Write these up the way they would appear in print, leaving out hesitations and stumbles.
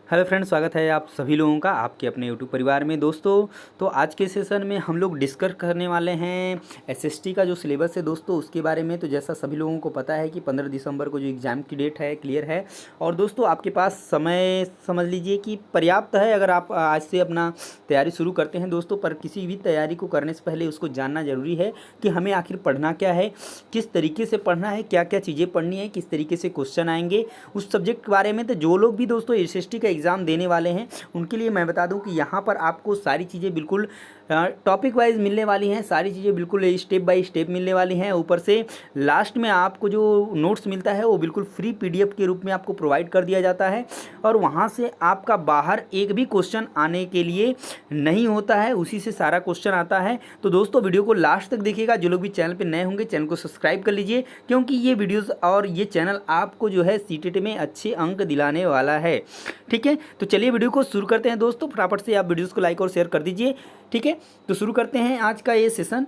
Hello friends, स्वागत है आप सभी लोगों का आपके अपने यूट्यूब परिवार में। दोस्तों, तो आज के सेशन में हम लोग डिस्कस करने वाले हैं एसएसटी का जो सिलेबस है दोस्तों, उसके बारे में। तो जैसा सभी लोगों को पता है कि 15 दिसंबर को जो एग्ज़ाम की डेट है क्लियर है। और दोस्तों, आपके पास समय समझ लीजिए कि पर्याप्त है अगर आप आज से अपना तैयारी शुरू करते हैं दोस्तों। पर किसी भी तैयारी को करने से पहले उसको जानना ज़रूरी है कि हमें आखिर पढ़ना क्या है, किस तरीके से पढ़ना है, क्या क्या चीज़ें पढ़नी है, किस तरीके से क्वेश्चन आएंगे उस सब्जेक्ट के बारे में। तो जो लोग भी दोस्तों एसएसटी का एग्ज़ाम देने वाले हैं उनके लिए मैं बता दूं कि यहाँ पर आपको सारी चीज़ें बिल्कुल टॉपिक वाइज मिलने वाली हैं, सारी चीज़ें बिल्कुल स्टेप बाय स्टेप मिलने वाली हैं। ऊपर से लास्ट में आपको जो नोट्स मिलता है वो बिल्कुल फ्री पीडीएफ के रूप में आपको प्रोवाइड कर दिया जाता है। और वहाँ से आपका बाहर एक भी क्वेश्चन आने के लिए नहीं होता है, उसी से सारा क्वेश्चन आता है। तो दोस्तों, वीडियो को लास्ट तक देखिएगा। जो लोग भी चैनल पर नए होंगे चैनल को सब्सक्राइब कर लीजिए, क्योंकि ये वीडियोज़ और ये चैनल आपको जो है सीटेट में अच्छे अंक दिलाने वाला है। ठीक है, तो चलिए वीडियो को शुरू करते हैं दोस्तों। फटाफट से आप वीडियोस को लाइक और शेयर कर दीजिए। ठीक है, तो शुरू करते हैं आज का ये सेशन।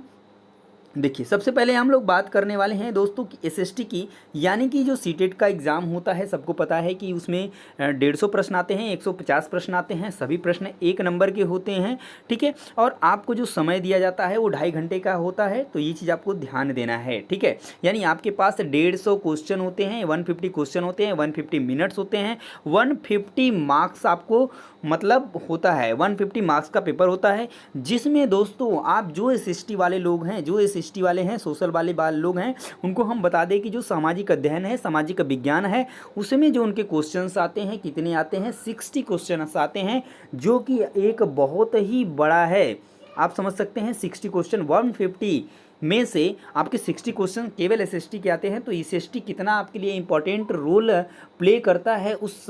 देखिए, सबसे पहले हम लोग बात करने वाले हैं दोस्तों कि एसएसटी की, यानी कि जो सीटेट का एग्ज़ाम होता है, सबको पता है कि उसमें 150 प्रश्न आते हैं, 150 प्रश्न आते हैं। सभी प्रश्न 1 नंबर के होते हैं। ठीक है, और आपको जो समय दिया जाता है वो 2.5 घंटे का होता है। तो ये चीज़ आपको ध्यान देना है। ठीक है, यानी आपके पास 150 क्वेश्चन होते हैं, 150 क्वेश्चन होते हैं, 150 मिनट्स होते हैं, 150 मार्क्स आपको मतलब होता है, 150 मार्क्स का पेपर होता है। जिसमें दोस्तों आप जो एसएसटी वाले लोग हैं, जो एसएसटी वाले हैं, सोशल वाले लोग हैं, उनको हम बता दें कि जो सामाजिक अध्ययन है, सामाजिक विज्ञान है, उसमें जो उनके क्वेश्चंस आते हैं, कितने आते हैं, 60 क्वेश्चंस आते हैं, जो कि एक बहुत ही बड़ा है। आप समझ सकते हैं 60 क्वेश्चन 150 में से आपके 60 क्वेश्चन केवल एसएसटी के आते हैं। तो एसएसटी कितना आपके लिए इंपॉर्टेंट रोल प्ले करता है उस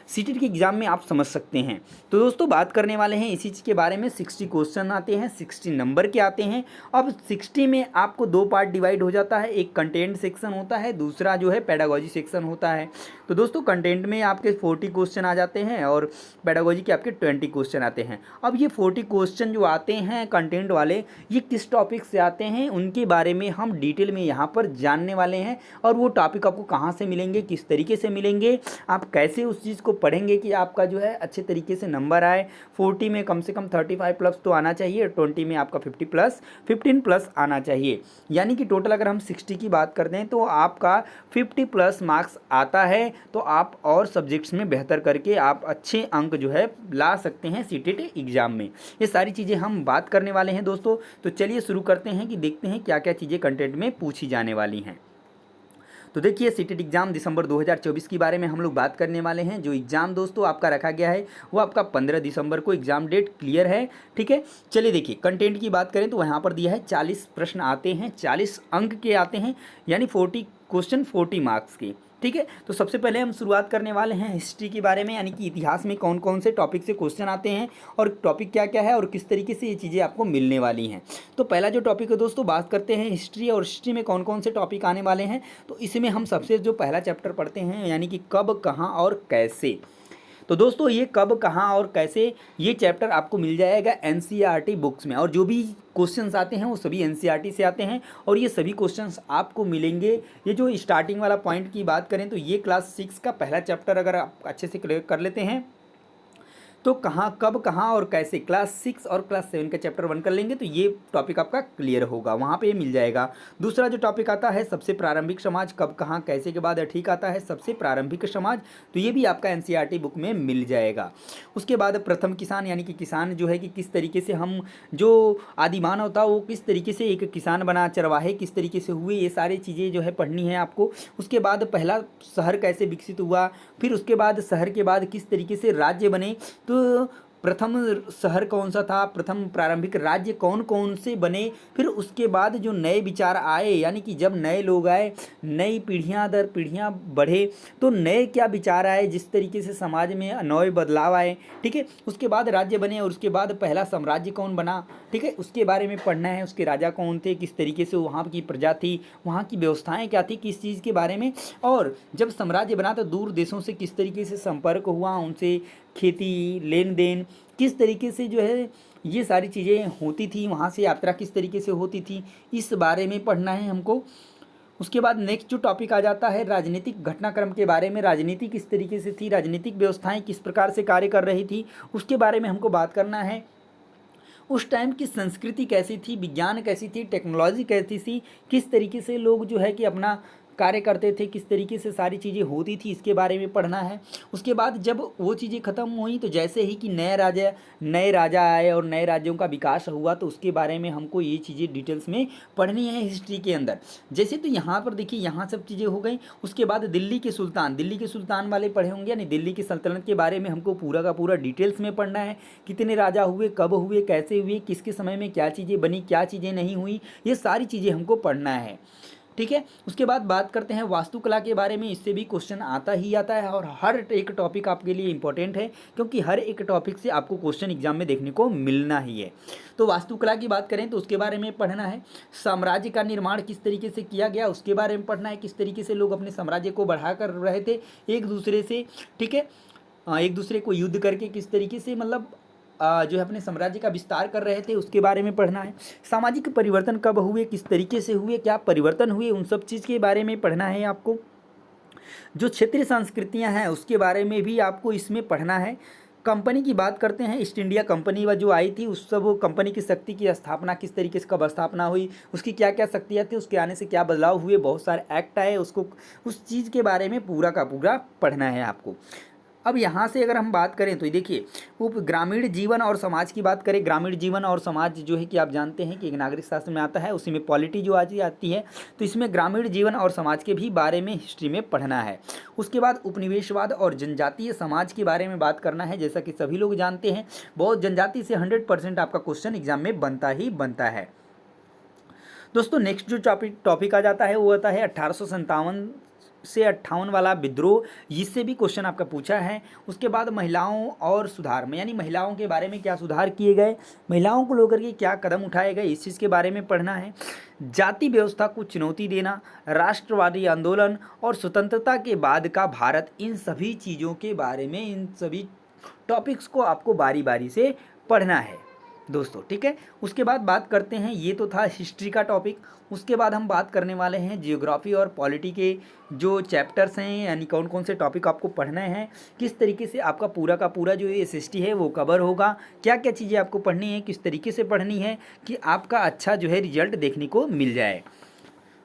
सीटेट के एग्ज़ाम में आप समझ सकते हैं। तो दोस्तों, बात करने वाले हैं इसी चीज़ के बारे में। 60 क्वेश्चन आते हैं, 60 नंबर के आते हैं। अब 60 में आपको 2 पार्ट डिवाइड हो जाता है। एक कंटेंट सेक्शन होता है, दूसरा जो है पेडागोजी सेक्शन होता है। तो दोस्तों, कंटेंट में आपके 40 क्वेश्चन आ जाते हैं और पेडागोजी के आपके 20 क्वेश्चन आते हैं। अब ये 40 क्वेश्चन जो आते हैं कंटेंट वाले, ये किस टॉपिक से आते हैं उनके बारे में हम डिटेल में यहाँ पर जानने वाले हैं। और वो टॉपिक आपको कहाँ से मिलेंगे, किस तरीके से मिलेंगे, आप कैसे उस चीज़ को पढ़ेंगे कि आपका जो है अच्छे तरीके से नंबर आए। 40 में कम से कम 35 प्लस तो आना चाहिए, 20 में आपका 50 प्लस 15 प्लस आना चाहिए। यानी कि टोटल अगर हम 60 की बात करते हैं तो आपका 50 प्लस मार्क्स आता है। तो आप और सब्जेक्ट्स में बेहतर करके आप अच्छे अंक जो है ला सकते हैं सीटेट एग्ज़ाम में। ये सारी चीज़ें हम बात करने वाले हैं दोस्तों। तो चलिए शुरू करते हैं कि देखते हैं क्या क्या चीज़ें कंटेंट में पूछी जाने वाली हैं। तो देखिए, सीटेट एग्ज़ाम दिसंबर 2024 के बारे में हम लोग बात करने वाले हैं। जो एग्ज़ाम दोस्तों आपका रखा गया है वो आपका 15 दिसंबर को एग्ज़ाम डेट क्लियर है। ठीक है, चलिए देखिए, कंटेंट की बात करें तो यहाँ पर दिया है 40 प्रश्न आते हैं, 40 अंक के आते हैं, यानी 40 क्वेश्चन 40 मार्क्स के। ठीक है, तो सबसे पहले हम शुरुआत करने वाले हैं हिस्ट्री के बारे में, यानी कि इतिहास में कौन कौन से टॉपिक से क्वेश्चन आते हैं और टॉपिक क्या क्या है और किस तरीके से ये चीज़ें आपको मिलने वाली हैं। तो पहला जो टॉपिक है दोस्तों, बात करते हैं हिस्ट्री। और हिस्ट्री में कौन कौन से टॉपिक आने वाले हैं, तो इसमें हम सबसे जो पहला चैप्टर पढ़ते हैं, यानी कि कब, कहाँ और कैसे। तो दोस्तों, ये कब, कहाँ और कैसे, ये चैप्टर आपको मिल जाएगा एनसीईआरटी बुक्स में। और जो भी क्वेश्चंस आते हैं वो सभी एनसीईआरटी से आते हैं और ये सभी क्वेश्चंस आपको मिलेंगे। ये जो स्टार्टिंग वाला पॉइंट की बात करें तो ये क्लास 6 का पहला चैप्टर अगर आप अच्छे से क्लियर कर लेते हैं तो कहाँ, कब, कहाँ और कैसे, क्लास 6 और क्लास 7 का चैप्टर 1 कर लेंगे तो ये टॉपिक आपका क्लियर होगा, वहाँ पे मिल जाएगा। दूसरा जो टॉपिक आता है सबसे प्रारंभिक समाज, कब, कहाँ, कैसे के बाद ठीक आता है सबसे प्रारंभिक समाज, तो ये भी आपका एनसीईआरटी बुक में मिल जाएगा। उसके बाद प्रथम किसान, यानी कि किसान जो है कि किस तरीके से हम जो आदिमानव था वो किस तरीके से एक किसान बना, चरवाहे किस तरीके से हुए, ये सारी चीज़ें जो है पढ़नी है आपको। उसके बाद पहला शहर कैसे विकसित हुआ, फिर उसके बाद शहर के बाद किस तरीके से राज्य बने, तो प्रथम शहर कौन सा था, प्रथम प्रारंभिक राज्य कौन कौन से बने, फिर उसके बाद जो नए विचार आए, यानी कि जब नए लोग आए, नई पीढ़ियां दर पीढ़ियां बढ़े, तो नए क्या विचार आए, जिस तरीके से समाज में नए बदलाव आए। ठीक है, उसके बाद राज्य बने और उसके बाद पहला साम्राज्य कौन बना। ठीक है, उसके बारे में पढ़ना है, उसके राजा कौन थे, किस तरीके से वहाँ की प्रजा थी, वहाँ की व्यवस्थाएँ क्या थी, किस चीज़ के बारे में। और जब साम्राज्य बना तो दूर देशों से किस तरीके से संपर्क हुआ, उनसे खेती, लेन देन किस तरीके से जो है ये सारी चीज़ें होती थी, वहाँ से यात्रा किस तरीके से होती थी, इस बारे में पढ़ना है हमको। उसके बाद नेक्स्ट जो टॉपिक आ जाता है राजनीतिक घटनाक्रम के बारे में, राजनीति किस तरीके से थी, राजनीतिक व्यवस्थाएं किस प्रकार से कार्य कर रही थी, उसके बारे में हमको बात करना है। उस टाइम की संस्कृति कैसी थी, विज्ञान कैसी थी, टेक्नोलॉजी कैसी थी, किस तरीके से लोग जो है कि अपना कार्य करते थे, किस तरीके से सारी चीज़ें होती थी, इसके बारे में पढ़ना है। उसके बाद जब वो चीज़ें ख़त्म हुई तो जैसे ही कि नए राजा आए और नए राज्यों का विकास हुआ, तो उसके बारे में हमको ये चीज़ें डिटेल्स में पढ़नी है हिस्ट्री के अंदर। जैसे तो यहाँ पर देखिए, यहाँ सब चीज़ें हो गई। उसके बाद दिल्ली के सुल्तान वाले पढ़े होंगे, यानी दिल्ली की सल्तनत के बारे में हमको पूरा का पूरा डिटेल्स में पढ़ना है। कितने राजा हुए, कब हुए, कैसे हुए, किसके समय में क्या चीज़ें बनी, क्या चीज़ें नहीं हुई, ये सारी चीज़ें हमको पढ़ना है। ठीक है। उसके बाद बात करते हैं वास्तुकला के बारे में। इससे भी क्वेश्चन आता ही आता है और हर एक टॉपिक आपके लिए इंपॉर्टेंट है, क्योंकि हर एक टॉपिक से आपको क्वेश्चन एग्जाम में देखने को मिलना ही है। तो वास्तुकला की बात करें तो उसके बारे में पढ़ना है। साम्राज्य का निर्माण किस तरीके से किया गया, उसके बारे में पढ़ना है। किस तरीके से लोग अपने साम्राज्य को बढ़ा कर रहे थे एक दूसरे से, ठीक है, एक दूसरे को युद्ध करके किस तरीके से मतलब जो है अपने साम्राज्य का विस्तार कर रहे थे, उसके बारे में पढ़ना है। सामाजिक परिवर्तन कब हुए, किस तरीके से हुए, क्या परिवर्तन हुए, उन सब चीज़ के बारे में पढ़ना है आपको। जो क्षेत्रीय संस्कृतियां हैं उसके बारे में भी आपको इसमें पढ़ना है। कंपनी की बात करते हैं, ईस्ट इंडिया कंपनी व जो आई थी, उस सब कंपनी की शक्ति की स्थापना किस तरीके से कब स्थापना हुई, उसकी क्या क्या शक्तियाँ थी, उसके आने से क्या बदलाव हुए, बहुत सारे एक्ट आए, उसको उस चीज़ के बारे में पूरा का पूरा पढ़ना है आपको। अब यहाँ से अगर हम बात करें तो देखिए, वो ग्रामीण जीवन और समाज की बात करें। ग्रामीण जीवन और समाज जो है कि आप जानते हैं कि एक नागरिक शास्त्र में आता है, उसी में पॉलिटी जो आज आती है, तो इसमें ग्रामीण जीवन और समाज के भी बारे में हिस्ट्री में पढ़ना है। उसके बाद उपनिवेशवाद और जनजातीय समाज के बारे में बात करना है। जैसा कि सभी लोग जानते हैं, बहुत जनजाति से 100% आपका क्वेश्चन एग्जाम में बनता ही बनता है। दोस्तों नेक्स्ट जो टॉपिक आ जाता है वो आता है 1857 से 58 वाला विद्रोह, इससे भी क्वेश्चन आपका पूछा है। उसके बाद महिलाओं और सुधार में, यानी महिलाओं के बारे में क्या सुधार किए गए, महिलाओं को लेकर के क्या कदम उठाए गए, इस चीज़ के बारे में पढ़ना है। जाति व्यवस्था को चुनौती देना, राष्ट्रवादी आंदोलन और स्वतंत्रता के बाद का भारत, इन सभी चीज़ों के बारे में, इन सभी टॉपिक्स को आपको बारी बारी से पढ़ना है दोस्तों, ठीक है। उसके बाद बात करते हैं, ये तो था हिस्ट्री का टॉपिक। उसके बाद हम बात करने वाले हैं जियोग्राफी और पॉलिटी के जो चैप्टर्स हैं, यानी कौन कौन से टॉपिक आपको पढ़ने हैं, किस तरीके से आपका पूरा का पूरा जो एसएसटी है वो कवर होगा, क्या क्या चीज़ें आपको पढ़नी है, किस तरीके से पढ़नी है कि आपका अच्छा जो है रिजल्ट देखने को मिल जाए।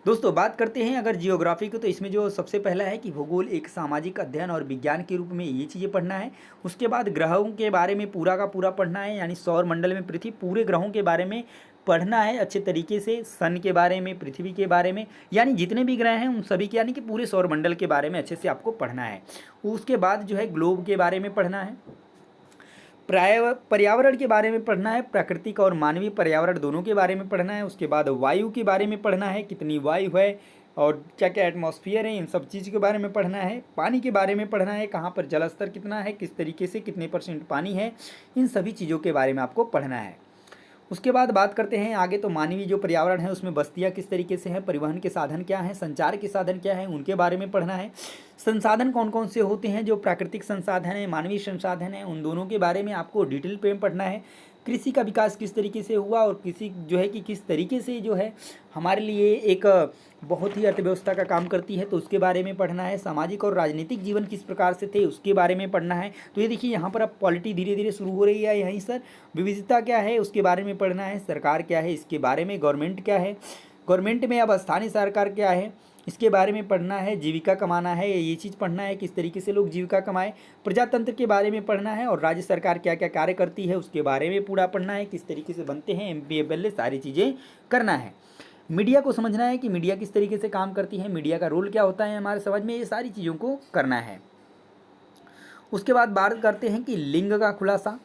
दोस्तों बात करते हैं अगर जियोग्राफी को, तो इसमें जो सबसे पहला है कि भूगोल एक सामाजिक अध्ययन और विज्ञान के रूप में, ये चीज़ें पढ़ना है। उसके बाद ग्रहों के बारे में पूरा का पूरा पढ़ना है, यानी सौर मंडल में पृथ्वी, पूरे ग्रहों के बारे में पढ़ना है अच्छे तरीके से, सन के बारे में, पृथ्वी के बारे में, यानी जितने भी ग्रह हैं उन सभी के, यानी कि पूरे सौर मंडल के बारे में अच्छे से आपको पढ़ना है। उसके बाद जो है ग्लोब के बारे में पढ़ना है, पर्यावरण के बारे में पढ़ना है, प्राकृतिक और मानवीय पर्यावरण दोनों के बारे में पढ़ना है। उसके बाद वायु के बारे में पढ़ना है, कितनी वायु है और क्या क्या एटमॉस्फेयर है, इन सब चीज़ के बारे में पढ़ना है। पानी के बारे में पढ़ना है, कहाँ पर जल स्तर कितना है, किस तरीके से कितने % पानी है, इन सभी चीज़ों के बारे में आपको पढ़ना है। उसके बाद बात करते हैं आगे, तो मानवीय जो पर्यावरण है उसमें बस्तियाँ किस तरीके से हैं, परिवहन के साधन क्या हैं, संचार के साधन क्या हैं, उनके बारे में पढ़ना है। संसाधन कौन कौन से होते हैं, जो प्राकृतिक संसाधन है, मानवीय संसाधन है, उन दोनों के बारे में आपको डिटेल पे पढ़ना है। कृषि का विकास किस तरीके से हुआ और कृषि जो है कि किस तरीके से जो है हमारे लिए एक बहुत ही अर्थव्यवस्था का काम करती है, तो उसके बारे में पढ़ना है। सामाजिक और राजनीतिक जीवन किस प्रकार से थे, उसके बारे में पढ़ना है। तो ये देखिए यहाँ पर अब पॉलिटी धीरे धीरे शुरू हो रही है। यहीं सर विविधता क्या है उसके बारे में पढ़ना है, सरकार क्या है इसके बारे में, गवर्नमेंट क्या है, गवर्नमेंट में अब स्थानीय सरकार क्या है इसके बारे में पढ़ना है। जीविका कमाना है, ये चीज़ पढ़ना है, किस तरीके से लोग जीविका कमाएं। प्रजातंत्र के बारे में पढ़ना है और राज्य सरकार क्या क्या कार्य करती है उसके बारे में पूरा पढ़ना है, किस तरीके से बनते हैं MPFL, सारी चीज़ें करना है। मीडिया को समझना है कि मीडिया किस तरीके से काम करती है, मीडिया का रोल क्या होता है हमारे समाज में, ये सारी चीज़ों को करना है। उसके बाद बात करते हैं कि लिंग का खुलासा,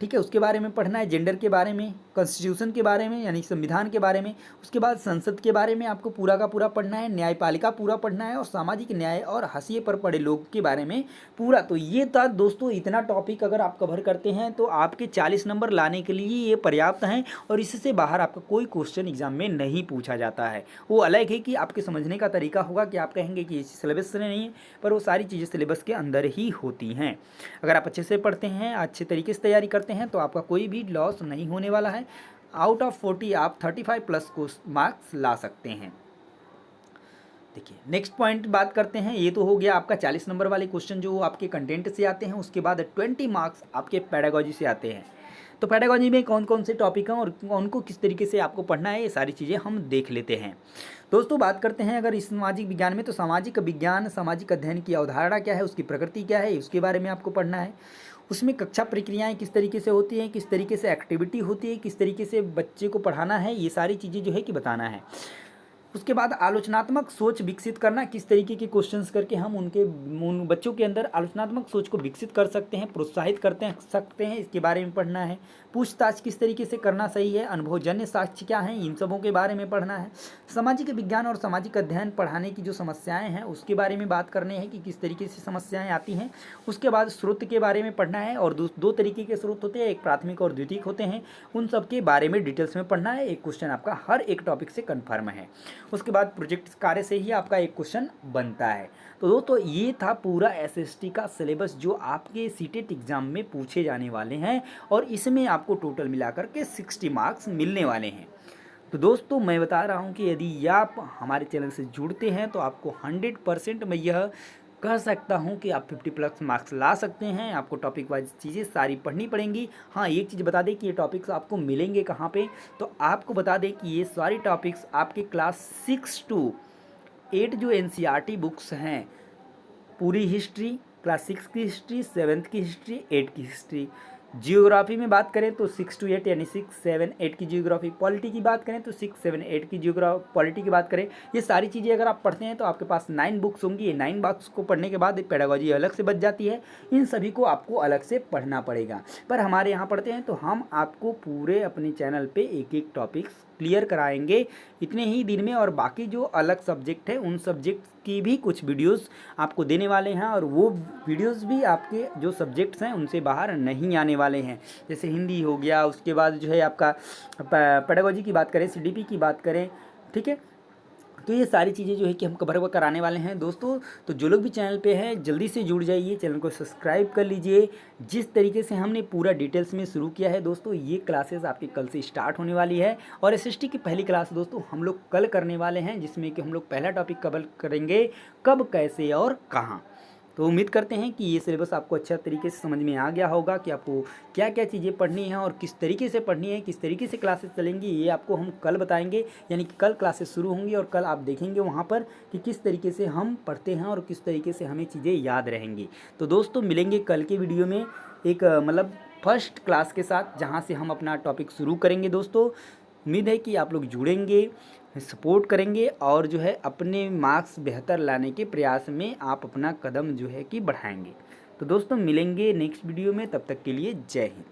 ठीक है, उसके बारे में पढ़ना है। जेंडर के बारे में, कॉन्स्टिट्यूशन के बारे में यानी संविधान के बारे में, उसके बाद संसद के बारे में आपको पूरा का पूरा पढ़ना है, न्यायपालिका पूरा पढ़ना है और सामाजिक न्याय और हाशिए पर पड़े लोग के बारे में पूरा। तो ये था दोस्तों, इतना टॉपिक अगर आप कवर करते हैं तो आपके 40 नंबर लाने के लिए ये पर्याप्त हैं और इससे बाहर आपका कोई क्वेश्चन एग्जाम में नहीं पूछा जाता है। वो अलग है कि आपके समझने का तरीका होगा कि आप कहेंगे कि ये सिलेबस से नहीं है, पर वो सारी चीज़ें सिलेबस के अंदर ही होती हैं। अगर आप अच्छे से पढ़ते हैं, अच्छे तरीके से तैयारी करते हैं तो आपका कोई भी लॉस नहीं होने वाला है। आउट ऑफ 40 आप 35+ को मार्क्स ला सकते हैं। देखिए नेक्स्ट पॉइंट बात करते हैं। ये तो हो गया आपका 40 नंबर वाले क्वेश्चन जो आपके कंटेंट से आते हैं। उसके बाद 20 मार्क्स आपके पेडागोजी से आते हैं। तो पेडागोजी में कौन कौन से टॉपिक हैं और उनको किस तरीके से आपको पढ़ना है, ये सारी चीज़ें हम देख लेते हैं। दोस्तों बात करते हैं अगर इस सामाजिक विज्ञान में, तो सामाजिक विज्ञान सामाजिक अध्ययन की अवधारणा क्या है, उसकी प्रकृति क्या है, उसके बारे में आपको पढ़ना है। उसमें कक्षा प्रक्रियाएं किस तरीके से होती हैं, किस तरीके से एक्टिविटी होती है, किस तरीके से बच्चे को पढ़ाना है, ये सारी चीज़ें जो है कि बताना है। उसके बाद आलोचनात्मक सोच विकसित करना, किस तरीके के क्वेश्चंस करके हम उन बच्चों के अंदर आलोचनात्मक सोच को विकसित कर सकते हैं, प्रोत्साहित करते सकते हैं, इसके बारे में पढ़ना है। पूछताछ किस तरीके से करना सही है, अनुभवजन्य साक्ष्य क्या हैं, इन सबों के बारे में पढ़ना है। सामाजिक विज्ञान और सामाजिक अध्ययन पढ़ाने की जो समस्याएं हैं उसके बारे में बात करने हैं कि किस तरीके से समस्याएं आती हैं। उसके बाद स्रोत के बारे में पढ़ना है, और दो तरीके के स्रोत होते हैं, एक प्राथमिक और द्वितीयक होते हैं, उन सब के बारे में डिटेल्स में पढ़ना है। एक क्वेश्चन आपका हर एक टॉपिक से कन्फर्म है। उसके बाद प्रोजेक्ट कार्य से ही आपका एक क्वेश्चन बनता है। तो दोस्तों ये था पूरा एसएसटी का सिलेबस जो आपके सीटेट एग्जाम में पूछे जाने वाले हैं, और इसमें आपको टोटल मिलाकर के 60 मार्क्स मिलने वाले हैं। तो दोस्तों मैं बता रहा हूं कि यदि आप हमारे चैनल से जुड़ते हैं तो आपको 100% मैं यह कह सकता हूं कि आप 50+ मार्क्स ला सकते हैं। आपको टॉपिक वाइज चीज़ें सारी पढ़नी पड़ेंगी। हाँ एक चीज़ बता दें कि ये टॉपिक्स आपको मिलेंगे कहाँ पे, तो आपको बता दें कि ये सारी टॉपिक्स आपके क्लास 6 to 8 जो NCERT बुक्स हैं, पूरी हिस्ट्री, क्लास 6 की हिस्ट्री, 7th की हिस्ट्री, 8 की हिस्ट्री। जियोग्राफी में बात करें तो 6 to 8 यानी 6, 7, 8 की जियोग्राफी। पॉलिटी की बात करें तो 6, 7, 8 की पॉलिटी की बात करें। ये सारी चीज़ें अगर आप पढ़ते हैं तो आपके पास 9 बुक्स होंगी। ये 9 बुक्स को पढ़ने के बाद पेडागोजी अलग से बच जाती है। इन सभी को आपको अलग से पढ़ना पड़ेगा। पर हमारे यहाँ पढ़ते हैं तो हम आपको पूरे अपने चैनल पे एक एक टॉपिक्स क्लियर कराएंगे इतने ही दिन में, और बाकी जो अलग सब्जेक्ट है उन सब्जेक्ट की भी कुछ वीडियोस आपको देने वाले हैं, और वो वीडियोस भी आपके जो सब्जेक्ट्स हैं उनसे बाहर नहीं आने वाले हैं। जैसे हिंदी हो गया, उसके बाद जो है आपका पेडागोजी की बात करें, सीडीपी की बात करें, ठीक है। तो ये सारी चीज़ें जो है कि हम कवर कराने वाले हैं दोस्तों। तो जो लोग भी चैनल पे हैं जल्दी से जुड़ जाइए, चैनल को सब्सक्राइब कर लीजिए। जिस तरीके से हमने पूरा डिटेल्स में शुरू किया है दोस्तों, ये क्लासेस आपकी कल से स्टार्ट होने वाली है। और एसएसटी की पहली क्लास दोस्तों हम लोग कल करने वाले हैं, जिसमें कि हम लोग पहला टॉपिक कवर करेंगे कब, कैसे और कहाँ। तो उम्मीद करते हैं कि ये सिलेबस आपको अच्छा तरीके से समझ में आ गया होगा कि आपको क्या क्या चीज़ें पढ़नी है और किस तरीके से पढ़नी है, किस तरीके से क्लासेस चलेंगी, ये आपको हम कल बताएंगे। यानी कि कल क्लासेस शुरू होंगी और कल आप देखेंगे वहाँ पर कि किस तरीके से हम पढ़ते हैं और किस तरीके से हमें चीज़ें याद रहेंगी। तो दोस्तों मिलेंगे कल के वीडियो में एक मतलब फर्स्ट क्लास के साथ, जहाँ से हम अपना टॉपिक शुरू करेंगे दोस्तों। उम्मीद है कि आप लोग जुड़ेंगे, सपोर्ट करेंगे, और जो है अपने मार्क्स बेहतर लाने के प्रयास में आप अपना कदम जो है कि बढ़ाएंगे। तो दोस्तों मिलेंगे नेक्स्ट वीडियो में, तब तक के लिए जय हिंद।